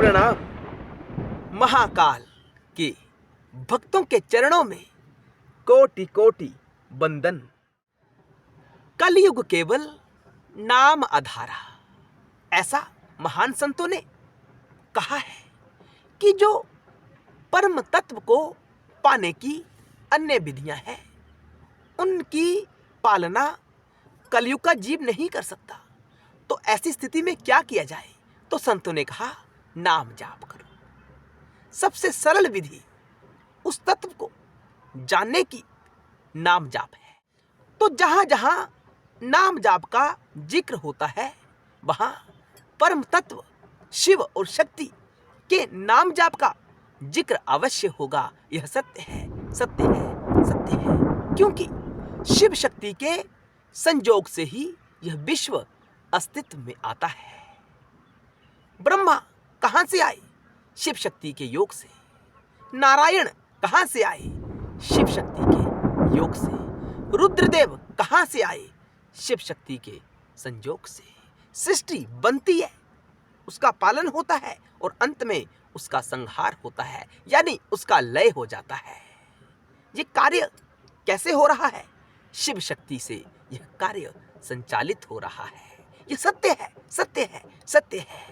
प्रणाम। महाकाल के भक्तों के चरणों में कोटि कोटि वंदन। कलयुग केवल नाम आधारा। ऐसा महान संतों ने कहा है कि जो परम तत्व को पाने की अन्य विधियां हैं, उनकी पालना कलयुग का जीव नहीं कर सकता। तो ऐसी स्थिति में क्या किया जाए? तो संतों ने कहा, नाम जाप करो। सबसे सरल विधि उस तत्व को जानने की नाम जाप है। तो जहां जहां नाम जाप का जिक्र होता है, वहां परम तत्व शिव और शक्ति के नाम जाप का जिक्र अवश्य होगा। यह सत्य है, सत्य है, सत्य है। क्योंकि शिव शक्ति के संयोग से ही यह विश्व अस्तित्व में आता है। ब्रह्मा कहां से आए? शिव शक्ति के योग से। नारायण कहां से आए? शिव शक्ति के योग से। रुद्रदेव कहां से आए? शिव शक्ति के संयोग से। सृष्टि बनती है, उसका पालन होता है और अंत में उसका संहार होता है, यानी उसका लय हो जाता है। ये कार्य कैसे हो रहा है? शिव शक्ति से यह कार्य संचालित हो रहा है। यह सत्य है, सत्य है, सत्य है।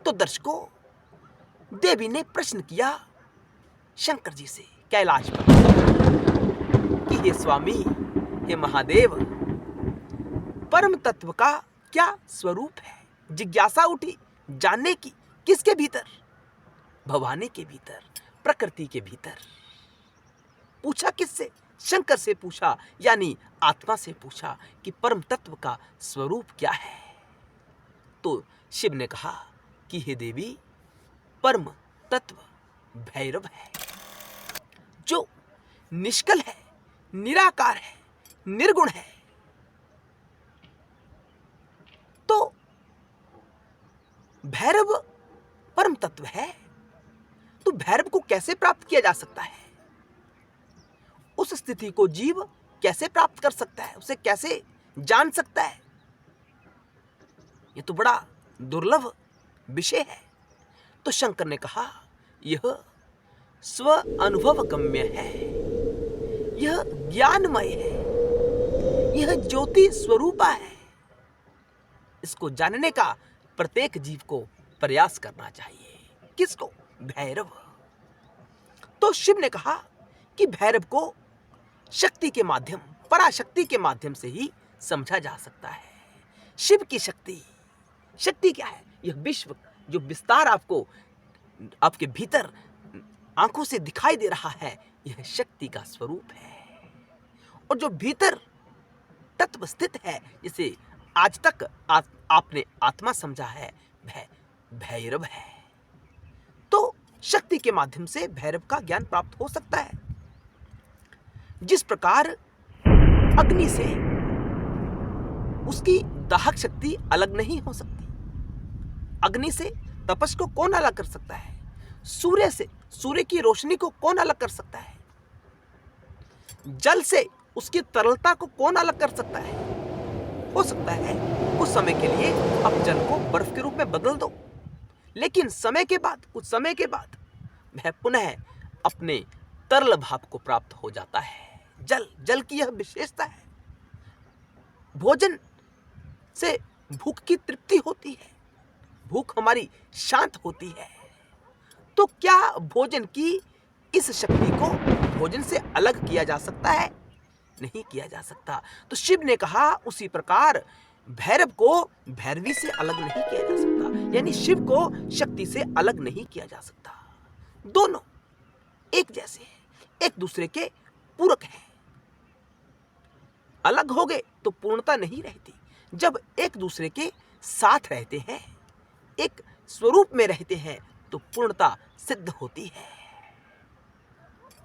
तो दर्शकों, देवी ने प्रश्न किया शंकर जी से कैलाश पर कि हे स्वामी, हे महादेव, परम तत्व का क्या स्वरूप है? जिज्ञासा उठी जानने की। किसके भीतर? भवानी के भीतर, प्रकृति के भीतर। पूछा किससे? शंकर से पूछा, यानी आत्मा से पूछा कि परम तत्व का स्वरूप क्या है। तो शिव ने कहा कि हे देवी, परम तत्व भैरव है, जो निष्कल है, निराकार है, निर्गुण है। तो भैरव परम तत्व है, तो भैरव को कैसे प्राप्त किया जा सकता है? उस स्थिति को जीव कैसे प्राप्त कर सकता है? उसे कैसे जान सकता है? यह तो बड़ा दुर्लभ विषय है। तो शंकर ने कहा, यह स्व अनुभव गम्य है, यह ज्ञानमय है, यह ज्योति स्वरूपा है। इसको जानने का प्रत्येक जीव को प्रयास करना चाहिए। किसको? भैरव। तो शिव ने कहा कि भैरव को शक्ति के माध्यम, पराशक्ति के माध्यम से ही समझा जा सकता है। शिव की शक्ति, शक्ति क्या है? यह विश्व जो विस्तार आपको आपके भीतर आंखों से दिखाई दे रहा है, यह शक्ति का स्वरूप है। और जो भीतर तत्व स्थित है, जिसे आज तक आपने आत्मा समझा है, वह भैरव है। तो शक्ति के माध्यम से भैरव का ज्ञान प्राप्त हो सकता है। जिस प्रकार अग्नि से उसकी दाहक शक्ति अलग नहीं हो सकती। अग्नि से तपस को कौन अलग कर सकता है? सूर्य से सूर्य की रोशनी को कौन अलग कर सकता है? जल से उसकी तरलता को कौन अलग कर सकता है? हो सकता है कुछ समय के लिए आप जल को बर्फ के रूप में बदल दो, लेकिन समय के बाद, कुछ समय के बाद वह पुनः अपने तरल भाव को प्राप्त हो जाता है। जल की यह विशेषता है। भोजन से भूख की तृप्ति होती है, भूख हमारी शांत होती है। तो क्या भोजन की इस शक्ति को भोजन से अलग किया जा सकता है? नहीं किया जा सकता। तो शिव ने कहा, उसी प्रकार भैरव को भैरवी से अलग नहीं किया जा सकता, यानी शिव को शक्ति से अलग नहीं किया जा सकता। दोनों एक जैसे हैं, एक दूसरे के पूरक हैं। अलग हो गए तो पूर्णता नहीं रहती। जब एक दूसरे के साथ रहते हैं, एक स्वरूप में रहते हैं, तो पूर्णता सिद्ध होती है।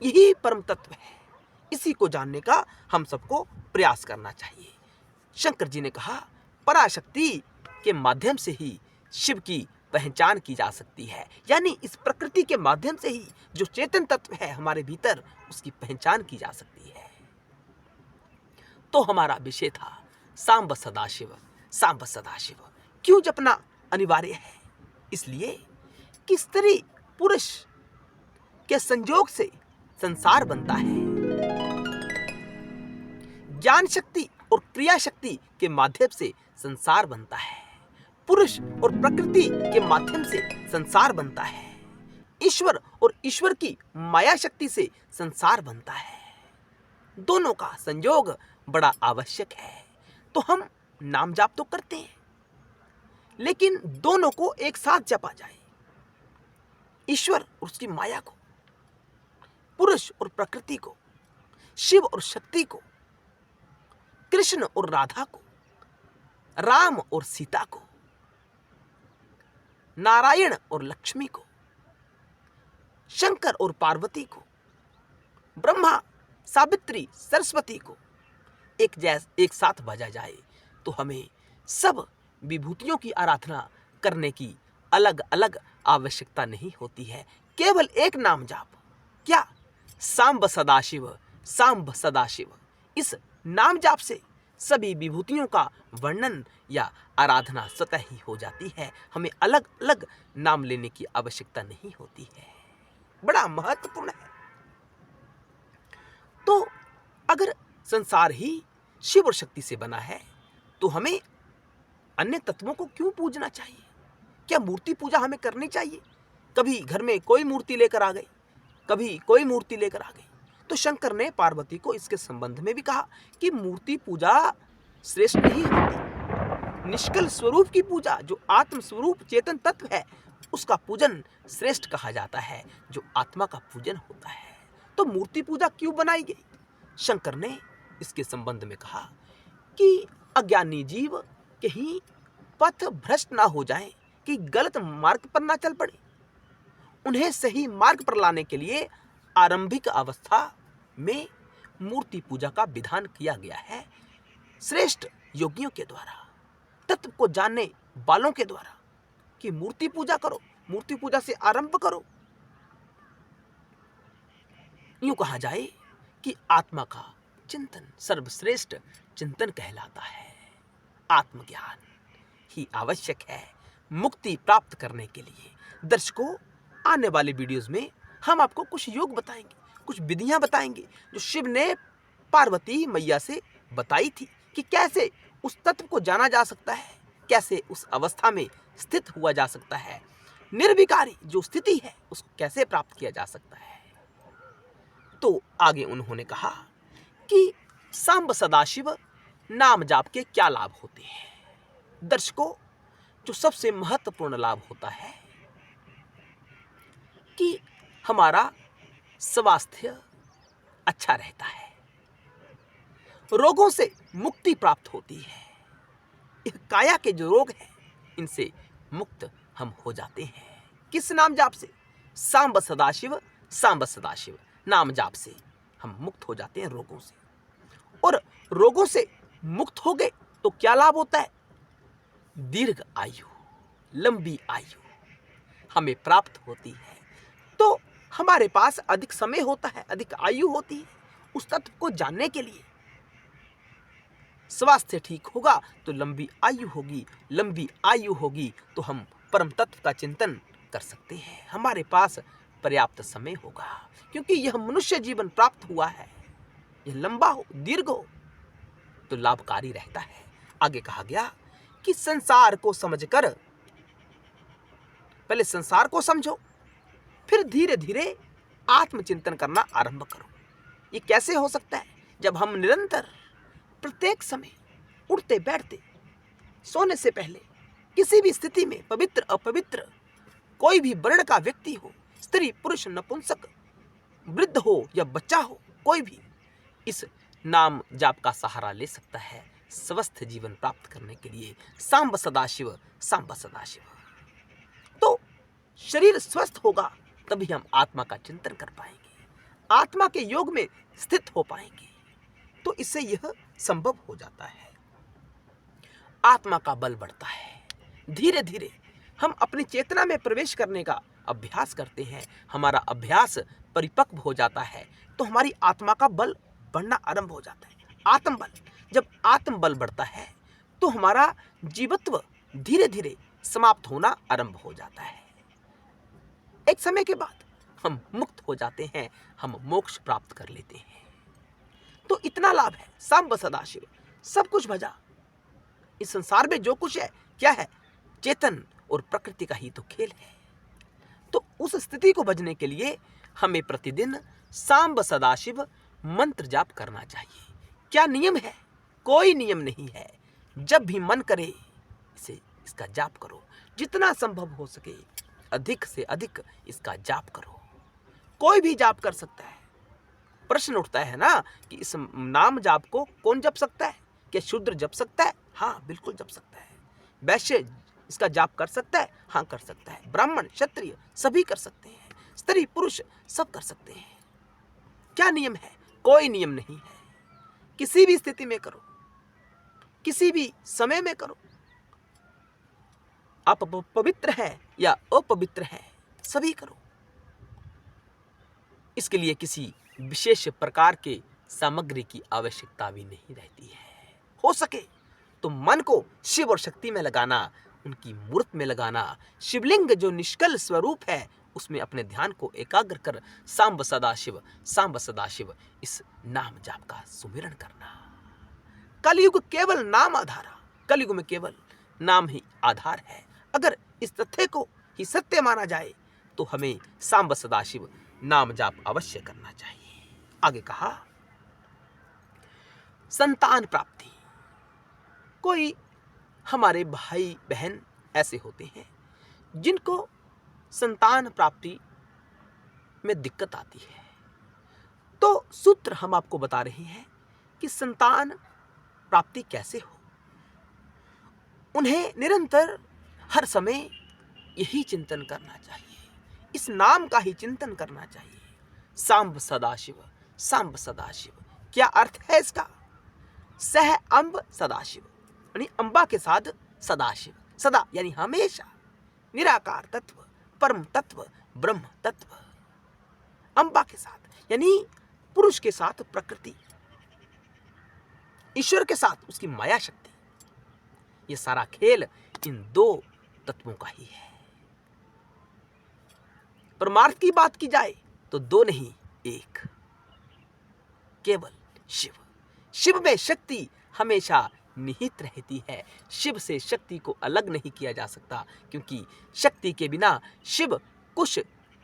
यही परम तत्व है। इसी को जानने का हम सबको प्रयास करना चाहिए। शंकर जी ने कहा, पराशक्ति के माध्यम से ही शिव की पहचान की जा सकती है, यानी इस प्रकृति के माध्यम से ही जो चेतन तत्व है हमारे भीतर, उसकी पहचान की जा सकती है। तो हमारा विषय था सांब सदाशिव। सांब सदाशिव क्यों जपना अनिवार्य है? इसलिए कि स्त्री पुरुष के संयोग से संसार बनता है। ज्ञान शक्ति और क्रिया शक्ति के माध्यम से संसार बनता है। पुरुष और प्रकृति के माध्यम से संसार बनता है। ईश्वर और ईश्वर की माया शक्ति से संसार बनता है। दोनों का संयोग बड़ा आवश्यक है। तो हम नाम जाप तो करते हैं, लेकिन दोनों को एक साथ जपा जाए, ईश्वर और उसकी माया को, पुरुष और प्रकृति को, शिव और शक्ति को, कृष्ण और राधा को, राम और सीता को, नारायण और लक्ष्मी को, शंकर और पार्वती को, ब्रह्मा, सावित्री, सरस्वती को एक साथ भजा जाए तो हमें सब विभूतियों की आराधना करने की अलग अलग आवश्यकता नहीं होती है। केवल एक नाम जाप, क्या सांब सदाशिव, सांब सदाशिव, इस नाम जाप से सभी विभूतियों का वर्णन या आराधना स्वतः ही हो जाती है। हमें अलग अलग नाम लेने की आवश्यकता नहीं होती है। बड़ा महत्वपूर्ण है। तो अगर संसार ही शिव और शक्ति से बना है तो हमें अन्य तत्वों को क्यों पूजना चाहिए? क्या मूर्ति पूजा हमें करनी चाहिए? कभी घर में कोई मूर्ति लेकर आ गई, कभी कोई मूर्ति लेकर आ गई। तो शंकर ने पार्वती को इसके संबंध में भी कहा कि मूर्ति पूजा श्रेष्ठ नहीं होती। निष्कल स्वरूप की पूजा, जो आत्म स्वरूप चेतन तत्व है, उसका पूजन श्रेष्ठ कहा जाता है, जो आत्मा का पूजन होता है। तो मूर्ति पूजा क्यों बनाई गई? शंकर ने इसके संबंध में कहा कि अज्ञानी जीव कहीं पथ भ्रष्ट ना हो जाएं, कि गलत मार्ग पर ना चल पड़े। उन्हें सही मार्ग पर लाने के लिए आरंभिक अवस्था में मूर्ति पूजा का विधान किया गया है। श्रेष्ठ योगियों के द्वारा, तत्व को जानने वालों के द्वारा, कि मूर्ति पूजा करो, मूर्ति पूजा से आरंभ करो। यूं कहा जाए कि आत्मा का चिंतन सर्वश्रेष्ठ चिंतन कहलाता है। आत्मज्ञान ही आवश्यक है मुक्ति प्राप्त करने के लिए। दर्शकों, आने वाले वीडियोस में हम आपको कुछ योग बताएंगे, कुछ विधियां बताएंगे जो शिव ने पार्वती मैया से बताई थी, कि कैसे उस तत्व को जाना जा सकता है, कैसे उस अवस्था में स्थित हुआ जा सकता है, निर्विकारी जो स्थिति है उसको कैसे प्राप्त किया जा सकता है। तो आगे उन्होंने कहा कि सांब सदाशिव नाम जाप के क्या लाभ होते हैं। दर्शकों, जो सबसे महत्वपूर्ण लाभ होता है कि हमारा स्वास्थ्य अच्छा रहता है, रोगों से मुक्ति प्राप्त होती है। इस काया के जो रोग हैं, इनसे मुक्त हम हो जाते हैं। किस नाम जाप से? सांब सदाशिव, सांब सदाशिव नाम जाप से हम मुक्त हो जाते हैं रोगों से। और रोगों से मुक्त हो गए तो क्या लाभ होता है? दीर्घ आयु, लंबी आयु हमें प्राप्त होती है। तो हमारे पास अधिक समय होता है, अधिक आयु होती है उस तत्व को जानने के लिए। स्वास्थ्य ठीक होगा तो लंबी आयु होगी, लंबी आयु होगी तो हम परम तत्व का चिंतन कर सकते हैं। हमारे पास पर्याप्त समय होगा, क्योंकि यह मनुष्य जीवन प्राप्त हुआ है, यह लंबा हो, दीर्घ हो तो लाभकारी रहता है। आगे कहा गया कि संसार को समझकर, पहले संसार को समझो, फिर धीरे धीरे आत्मचिंतन करना आरंभ करो। ये कैसे हो सकता है? जब हम निरंतर प्रत्येक समय उठते बैठते, सोने से पहले, किसी भी स्थिति में, पवित्र अपवित्र, कोई भी वर्ण का व्यक्ति हो, स्त्री पुरुष नपुंसक, वृद्ध हो या बच्चा हो, कोई भी इस नाम जाप का सहारा ले सकता है स्वस्थ जीवन प्राप्त करने के लिए। सांब सदाशिव, सांब सदाशिव। तो शरीर स्वस्थ होगा तभी हम आत्मा का चिंतन कर पाएंगे, आत्मा के योग में स्थित हो पाएंगे। तो इससे यह संभव हो जाता है। आत्मा का बल बढ़ता है। धीरे धीरे हम अपनी चेतना में प्रवेश करने का अभ्यास करते हैं। हमारा अभ्यास परिपक्व हो जाता है तो हमारी आत्मा का बल बढ़ना आरंभ हो जाता है। आत्मबल, जब आत्मबल बढ़ता है तो हमारा जीवत्व धीरे धीरे समाप्त होना आरंभ हो जाता है। एक समय के बाद हम मुक्त हो जाते हैं, हम मोक्ष प्राप्त कर लेते हैं। तो इतना लाभ है। सांब सदाशिव, सब कुछ भजा। इस संसार में जो कुछ है क्या है? चेतन और प्रकृति का ही तो खेल है। तो उस स्थिति को भजने के लिए हमें प्रतिदिन सांब सदाशिव मंत्र जाप करना चाहिए। क्या नियम है? कोई नियम नहीं है। जब भी मन करे इसका जाप करो। जितना संभव हो सके अधिक से अधिक इसका जाप करो। कोई भी जाप कर सकता है। प्रश्न उठता है ना कि इस नाम जाप को कौन जप सकता है? क्या शूद्र जप सकता है? हाँ, बिल्कुल जप सकता है। वैश्य इसका जाप कर सकता है? हाँ, कर सकता है। ब्राह्मण, क्षत्रिय सभी कर सकते हैं। स्त्री, पुरुष सब कर सकते हैं। क्या नियम है? कोई नियम नहीं है। किसी भी स्थिति में करो, किसी भी समय में करो। आप पवित्र है या अपवित्र है, सभी करो। इसके लिए किसी विशेष प्रकार के सामग्री की आवश्यकता भी नहीं रहती है। हो सके तो मन को शिव और शक्ति में लगाना, उनकी मूर्त में लगाना, शिवलिंग जो निष्कल स्वरूप है उसमें अपने ध्यान को एकाग्र कर सांब सदाशिव इस नाम जाप का सुमिरन करना। कलयुग केवल नाम आधारा, कलयुग में केवल नाम ही आधार है। अगर इस तथ्य को ही सत्य माना जाए तो हमें सांब सदाशिव नाम जाप अवश्य करना चाहिए। आगे कहा, संतान प्राप्ति। कोई हमारे भाई बहन ऐसे होते हैं जिनको संतान प्राप्ति में दिक्कत आती है। तो सूत्र हम आपको बता रहे हैं कि संतान प्राप्ति कैसे हो। उन्हें निरंतर हर समय यही चिंतन करना चाहिए, इस नाम का ही चिंतन करना चाहिए। सांब सदाशिव, सांब सदाशिव। क्या अर्थ है इसका? सह अंब सदाशिव, यानी अंबा के साथ सदाशिव। सदा यानी हमेशा, निराकार तत्व, परम तत्व, ब्रह्म तत्व। अंबा के साथ यानी पुरुष के साथ प्रकृति, ईश्वर के साथ उसकी माया शक्ति। ये सारा खेल इन दो तत्वों का ही है। परमार्थ की बात की जाए तो दो नहीं, एक, केवल शिव। शिव में शक्ति हमेशा निहित रहती है। शिव से शक्ति को अलग नहीं किया जा सकता, क्योंकि शक्ति के बिना शिव कुछ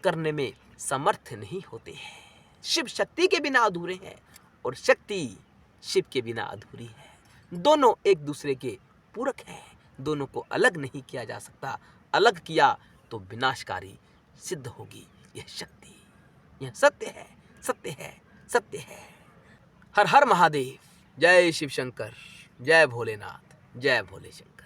करने में समर्थ नहीं होते हैं। शिव शक्ति के बिना अधूरे हैं और शक्ति शिव के बिना अधूरी है। दोनों एक दूसरे के पूरक हैं, दोनों को अलग नहीं किया जा सकता। अलग किया तो विनाशकारी सिद्ध होगी यह शक्ति। यह सत्य है, सत्य है, सत्य है। हर हर महादेव। जय शिव शंकर, जय भोलेनाथ, जय भोले शंकर।